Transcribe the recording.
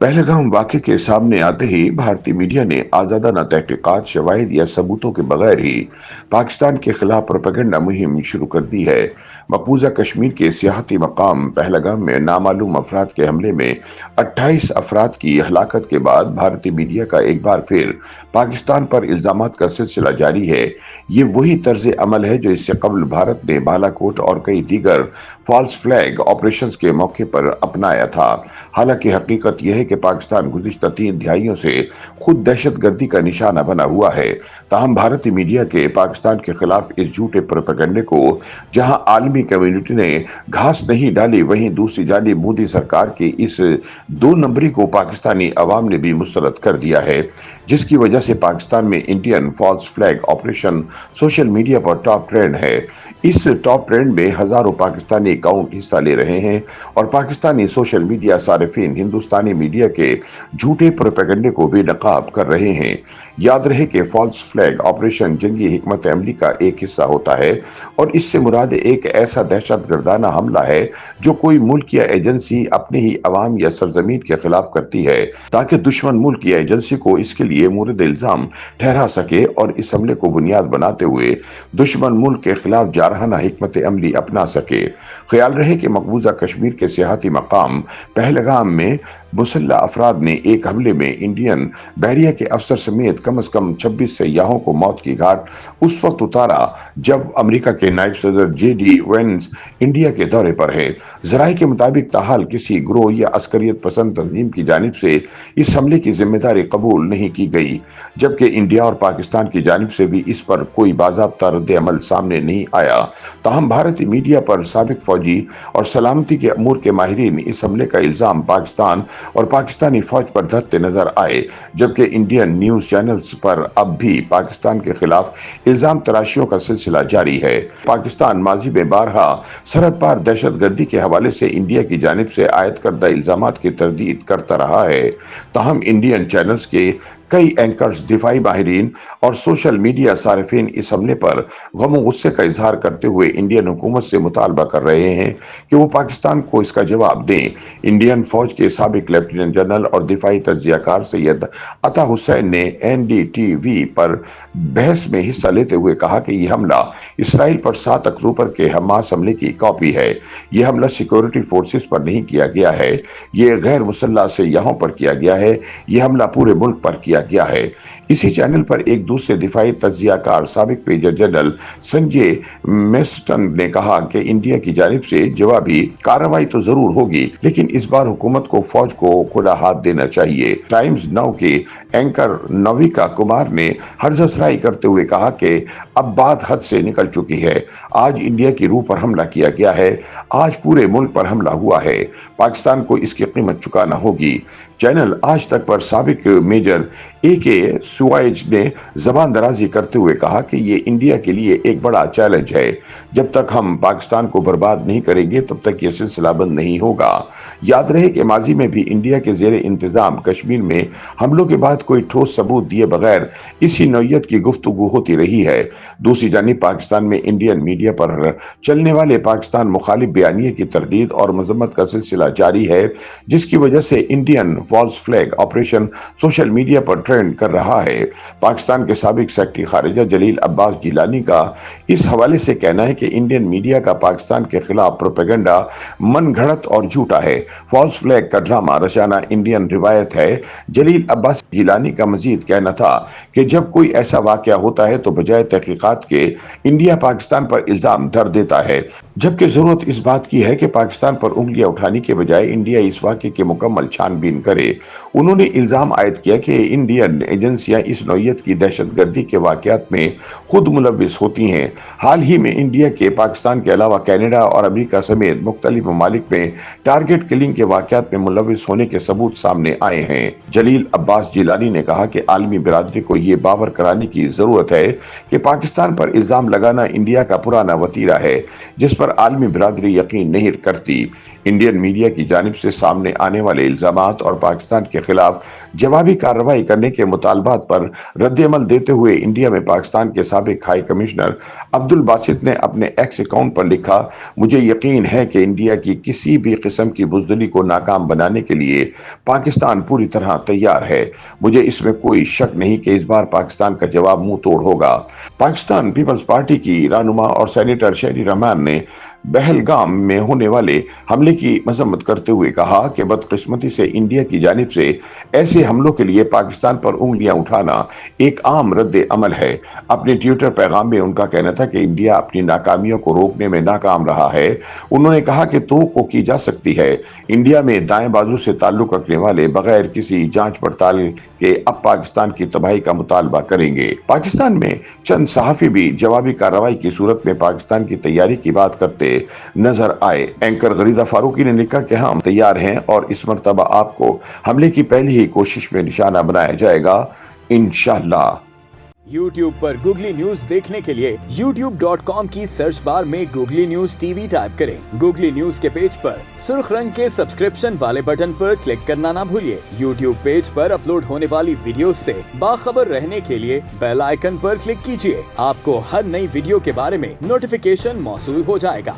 पहलगाम वाक़ये के सामने आते ही भारतीय मीडिया ने आज़ादाना तहकीकात, शवाहिद या सबूतों के बगैर ही पाकिस्तान के खिलाफ प्रोपेगेंडा मुहिम शुरू कर दी है। मकबूजा कश्मीर के सियाहती मकाम पहलगाम में नामालूम अफराद के हमले में 28 अफराद की हलाकत के बाद भारतीय मीडिया का एक बार फिर पाकिस्तान पर इल्जामात का सिलसिला जारी है। ये वही तर्ज अमल है जो इससे कबल भारत ने बालाकोट और कई दीगर फॉल्स फ्लैग ऑपरेशंस के मौके पर अपनाया था। हालांकि हकीकत यह है कि पाकिस्तान गुज़िश्ता 3 दहाइयों से खुद दहशतगर्दी का निशाना बना हुआ है। ताहम भारतीय मीडिया के पाकिस्तान के खिलाफ इस झूठे प्रोपेगेंडे को जहां आलमी कम्युनिटी ने घास नहीं डाली, वहीं दूसरी जानिब मोदी सरकार की इस 2 नंबरी को पाकिस्तानी अवाम ने भी मुस्तरद कर दिया है, जिसकी वजह से पाकिस्तान में Indian false flag operation social media पर टॉप ट्रेंड है। इस टॉप ट्रेंड में हजारों पाकिस्तानी अकाउंट हिस्सा ले रहे हैं और पाकिस्तानी सोशल मीडिया सारिफिन हिंदुस्तानी मीडिया के झूठे प्रोपेगेंडे को बेनकाब कर रहे हैं। याद रहे कि फॉल्स फ्लैग ऑपरेशन जंगी हिकमत अमली का एक हिस्सा होता है और इससे मुराद एक ऐसा दहशतगर्दाना हमला है जो कोई मुल्क या एजेंसी अपने ही अवाम या सरजमीन के खिलाफ करती है, ताकि दुश्मन मुल्क या एजेंसी को इसके लिए मुर्द इल्जाम ठहरा सके और इस हमले को बुनियाद बनाते हुए दुश्मन मुल्क के खिलाफ जारहाना हिकमत अमली अपना सके। ख्याल रहे कि मकबूजा कश्मीर के सियाहती मकाम पहलगाम में मुसल्लह अफराद ने एक हमले में इंडियन बहरिया के अफसर समेत कम से कम 26 सयाहों को मौत की घाट उस वक्त उतारा जब अमेरिका के नायब सदर JD वेंस इंडिया के दौरे पर है। जराये के मुताबिक ताहाल किसी ग्रोह या अस्करियत पसंद तंजीम की जानिब से इस हमले की जिम्मेदारी कबूल नहीं की गई, जबकि इंडिया और पाकिस्तान की जानिब से भी इस पर कोई बाज़ाब्ता रद्द अमल सामने नहीं आया। ताहम भारतीय मीडिया पर साबिक फौजी और सलामती के अमूर के माहिरीन इस हमले का इल्जाम पाकिस्तान और पाकिस्तानी फौज पर धरते नजर आए, जबकि इंडियन न्यूज चैनल्स पर अब भी पाकिस्तान के खिलाफ इल्जाम तराशियों का सिलसिला जारी है। पाकिस्तान माजी में बारहा सरहद पार दहशतगर्दी के हवाले से इंडिया की जानिब से आयद करदा इल्जामात की तरदीद करता रहा है। ताहम इंडियन चैनल्स के कई एंकर्स, दिफाई माहिरीन और सोशल मीडिया सारिफिन इस हमले पर गम और गुस्से का इजहार करते हुए इंडियन हुकूमत से मुतालबा कर रहे हैं कि वो पाकिस्तान को इसका जवाब दें। इंडियन फौज के साबिक लेफ्टिनेंट जनरल और दिफाई तज्जियाकार सैयद अता हुसैन ने NDTV पर बहस में हिस्सा लेते हुए कहा कि यह हमला इसराइल पर 7 अक्टूबर के हमास हमले की कॉपी है। यह हमला सिक्योरिटी फोर्सेस पर नहीं किया गया है, यह गैर मुसल्लह सयाहों पर किया गया है, यह हमला पूरे मुल्क पर किया गया है। इसी चैनल पर एक दूसरे दिफाई तज्जियाकार साबिक मेजर जनरल संजय मेस्टन ने कहा कि इंडिया की जानिब से जवाबी कार्रवाई तो जरूर होगी, लेकिन इस बार हुकूमत को फौज को खुला हाथ देना चाहिए। टाइम्स नाउ के एंकर नविका कुमार ने हर्जसराई करते हुए कहा कि अब बात हद से निकल चुकी है। आज इंडिया की रूह पर हमला किया गया है, आज पूरे मुल्क पर हमला हुआ है, पाकिस्तान को इसकी कीमत चुकाना होगी। चैनल आज तक पर साबिक मेजर AK सुवाइज ने जबान दराजी करते हुए कहा कि ये इंडिया के लिए एक बड़ा चैलेंज है। जब तक हम पाकिस्तान को बर्बाद नहीं करेंगे तब तक ये सिलसिला बंद नहीं होगा। याद रहे कि माजी में भी इंडिया के जेर इंतजाम कश्मीर में हमलों के बाद कोई ठोस सबूत दिए बगैर इसी नौयत की गुफ्तगू होती रही है। दूसरी जानिब पाकिस्तान में इंडियन मीडिया पर चलने वाले पाकिस्तान मुखालिफ बयानिए की तरदीद और मजम्मत का सिलसिला जारी है, जिसकी वजह से Indian false flag operation social media पर ट्रेंड कर रहा है। पाकिस्तान के साबिक सेक्रेटरी खारिजा जलील अब्बास जिलानी का इस हवाले से कहना है कि इंडियन मीडिया का पाकिस्तान के खिलाफ प्रोपेगेंडा मनगढ़ंत और झूठा है। फॉल्स फ्लैग का ड्रामा रचाना इंडियन रिवायत है। जलील अब्बास जिलानी का मजीद कहना था कि जब कोई ऐसा वाकया होता है तो बजाय तहकीकात के इंडिया पाकिस्तान पर इल्जाम धर देता है, जबकि जरूरत इस बात की है कि पाकिस्तान पर उंगलियां उठाने के बजाय इंडिया इस वाकये की मुकम्मल छानबीन करे। उन्होंने इल्जाम आयद किया कि इंडियन एजेंसियां इस नौयत की दहशतगर्दी के वाकयात में खुद मुलविस होती हैं। हाल ही में इंडिया के पाकिस्तान के अलावा कनाडा और अमेरिका समेत मुख्तलिफ ममालिक में टारगेट किलिंग के वाकयात में मुलविस होने के सबूत सामने आए हैं। जलील अब्बास जिलानी ने कहा कि आलमी बिरादरी को ये बावर कराने की जरूरत है कि पाकिस्तान पर इल्जाम लगाना इंडिया का पुराना वतीरा है, जिस पर आलमी बिरादरी यकीन नहीं करती। इंडियन मीडिया की जानिब से सामने आने वाले इल्जामात और पाकिस्तान के खिलाफ जवाबी कार्रवाई करने के मुतालबात पर रद्द-ए-अमल देते हुए इंडिया में पाकिस्तान के साबिक हाई कमिश्नर अब्दुल बासित ने अपने एक्स अकाउंट पर लिखा, मुझे यकीन है कि इंडिया की किसी भी किस्म की बुज़दिली को नाकाम बनाने के लिए पाकिस्तान पूरी तरह तैयार है। मुझे इसमें कोई शक नहीं कि इस बार पाकिस्तान का जवाब मुंह तोड़ होगा। पाकिस्तान पीपल्स पार्टी की रहनुमा और सेनेटर शहरी रहमान ने पहलगाम में होने वाले हमले की मजम्मत करते हुए कहा कि बदकिस्मती से इंडिया की जानिब से ऐसे हमलों के लिए पाकिस्तान पर उंगलियां उठाना एक आम रद्द अमल है। अपने ट्विटर पैगाम में उनका कहना था कि इंडिया अपनी नाकामियों को रोकने में नाकाम रहा है। उन्होंने कहा कि तोको की जा सकती है। इंडिया में दाएं बाजू से ताल्लुक रखने वाले बगैर किसी जांच पड़ताल के अब पाकिस्तान की तबाही का मुतालबा करेंगे। पाकिस्तान में चंद सहाफी भी जवाबी कार्रवाई की सूरत में पाकिस्तान की तैयारी की बात करते नजर आए। एंकर गरीदा फारूकी ने लिखा कि हम तैयार हैं और इस मर्तबा आपको हमले की पहली ही कोशिश में निशाना बनाया जाएगा इंशाअल्लाह। YouTube पर गूगली न्यूज देखने के लिए youtube.com की सर्च बार में गूगली न्यूज टीवी टाइप करें। गूगली न्यूज के पेज पर सुर्ख रंग के सब्सक्रिप्शन वाले बटन पर क्लिक करना ना भूलिए। YouTube पेज पर अपलोड होने वाली वीडियोस से बाखबर रहने के लिए बेल आइकन पर क्लिक कीजिए। आपको हर नई वीडियो के बारे में नोटिफिकेशन मौसूल हो जाएगा।